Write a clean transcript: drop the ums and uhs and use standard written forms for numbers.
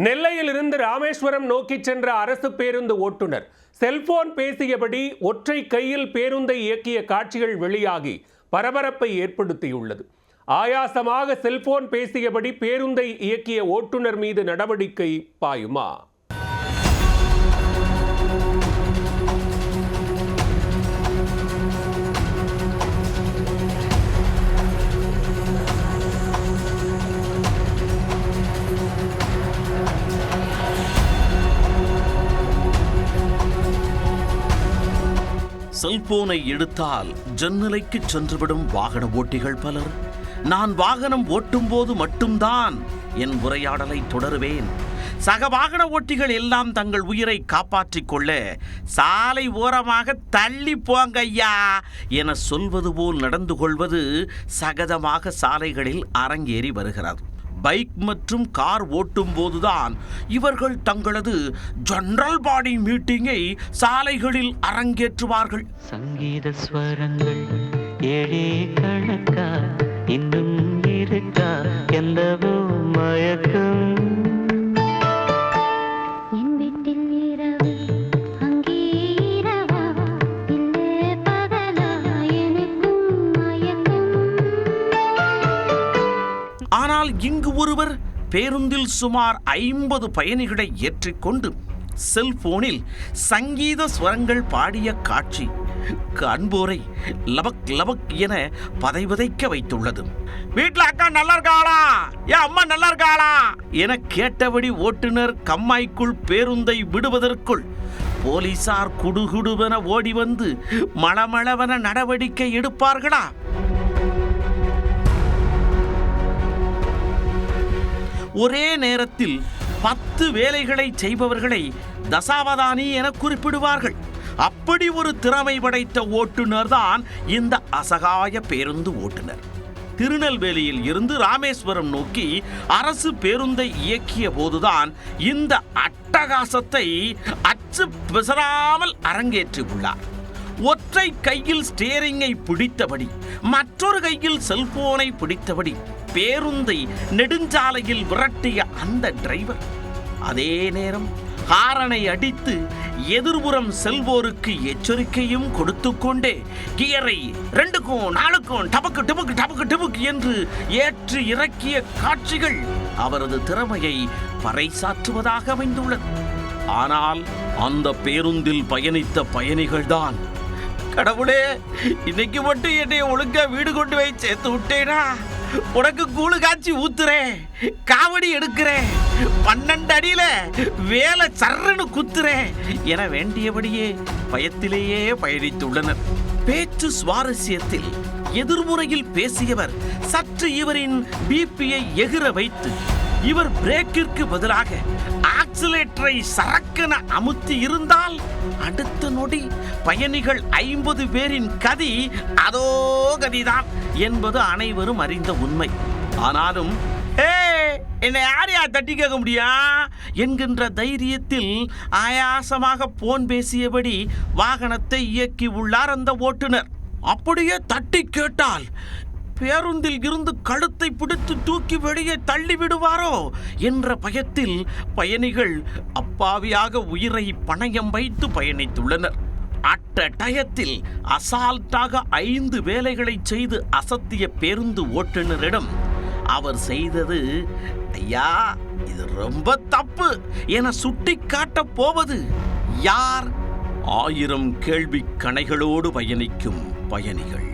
நெல்லையிலிருந்து ராமேஸ்வரம் நோக்கி சென்ற அரசு பேருந்து ஓட்டுநர் செல்போன் பேசியபடி ஒற்றை கையில் பேருந்தை இயக்கிய காட்சிகள் வெளியாகி பரபரப்பை ஏற்படுத்தியுள்ளது. ஆயாசமாக செல்போன் பேசியபடி பேருந்தை இயக்கிய ஓட்டுநர் மீது நடவடிக்கை பாயுமா? செல்போனை எடுத்தால் ஜன்னலைக்கு சென்றுவிடும் வாகன ஓட்டிகள் பலர். நான் வாகனம் ஓட்டும் போது மட்டும்தான் என் உரையாடலை தொடருவேன். சக வாகன ஓட்டிகள் எல்லாம் தங்கள் உயிரை காப்பாற்றிக் கொள்ள சாலை ஓரமாக தள்ளி போங்க ஐயா என சொல்வது போல் நடந்து கொள்வது சகஜமாக சாலைகளில் அரங்கேறி வருகிறது. பைக் மற்றும் கார் ஓட்டும் போதுதான் இவர்கள் தங்களது ஜெனரல் பாடி மீட்டிங்கை சாலைகளில் அரங்கேற்றுவார்கள். சங்கீத ஸ்வரங்கள் ஏழே கணக்கா இன்னும் இருக்கா எந்தவோ மயக்கம். ஆனால் இங்கு ஒருவர் பேருந்தில் சுமார் 50 பயணிகளை ஏற்றிக்கொண்டு செல்போனில் சங்கீத ஸ்வரங்கள் பாடிய காட்சி காண்போரை லபக் லபக் என பதைவதைக்க வைத்துள்ளது. வீட்டில் அக்கா நல்லா இருக்காளா, ஏன் அம்மா நல்லா இருக்காளா என கேட்டபடி ஓட்டுநர் கம்மாய்க்குள் பேருந்தை விடுவதற்குள் போலீசார் குடுகுடுவென ஓடி வந்து மளமளவென நடவடிக்கை எடுப்பார்களா? ஒரே நேரத்தில் 10 வேலைகளை செய்பவர்களை தசாவதானி என குறிப்பிடுவார்கள். அப்படி ஒரு திறமை படைத்த ஓட்டுநர் தான் இந்த அசகாய பேருந்து ஓட்டுநர். திருநெல்வேலியில் இருந்து ராமேஸ்வரம் நோக்கி அரசு பேருந்தை இயக்கிய போதுதான் இந்த அட்டகாசத்தை அச்சு பிசராமல் அரங்கேற்றியுள்ளார். ஒற்றை கையில் ஸ்டேரிங்கை பிடித்தபடி மற்றொரு கையில் செல்போனை பிடித்தபடி பேருந்தை நெடுஞ்சாலையில் விரட்டிய அந்த டிரைவர் அதே நேரம் ஹாரனை அடித்து எதிர்புறம் செல்வோருக்கு எச்சரிக்கையும் கொடுத்து கொண்டே கியரை 2க்கும் 4க்கும் டபக்கு டபக்கு டபக்கு டபக்கு என்று ஏற்றி இறக்கிய காட்சிகள் அவரது திறமையை பறைசாற்றுவதாக அமைந்துள்ளது. ஆனால் அந்த பேருந்தில் பயணித்த பயணிகள்தான், கடவுளே இன்னைக்கு மட்டும் என்னை ஒழுங்கா வீடு கொண்டு போய் சேர்த்து விட்டேனா, உனக்கு கூழு காய்ச்சி ஊத்துறேன், காவடி எடுக்கிறேன், 12 அடியில வேலை சர்றன்னு குத்துறேன் என வேண்டியபடியே பயத்திலேயே பயணித்துள்ளனர். பேச்சு சுவாரஸ்யத்தில் எதிர்முறையில் பேசியவர் சற்று இவரின் பிபியை எகிர வைத்து இவர் பிரேக்கிற்கு பதிலாக ஆக்சிலேட்டரை சரக்கென அமுத்தி இருந்தால் அடுத்த நொடி பயணிகள் 50 பேரின் கதி அதோ கதிதான் என்பது அனைவரும் அறிந்த உண்மை. ஆனாலும் என்னை யாரையா தட்டி கேட்க முடியும் என்கின்ற தைரியத்தில் ஆயாசமாக போன் பேசியபடி வாகனத்தை இயக்கி உள்ளார் அந்த ஓட்டுநர். அப்படியே தட்டி கேட்டால் பேருந்தில் இருந்து கழுத்தை பிடித்து தூக்கி வெளியே தள்ளி விடுவாரோ என்ற பயத்தில் பயணிகள் அப்பாவியாக உயிரை பணயம் வைத்து பயணித்துள்ளனர். அட்ட டயத்தில் அசால்ட்டாக 5 வேலைகளை செய்து அசத்திய பேருந்து ஓட்டுநரிடம் அவர் செய்தது ஐயா இது ரொம்ப தப்பு என சுட்டி காட்டப் போவது யார்? 1000 கேள்வி கணைகளோடு பயணிக்கும் பயணிகள்.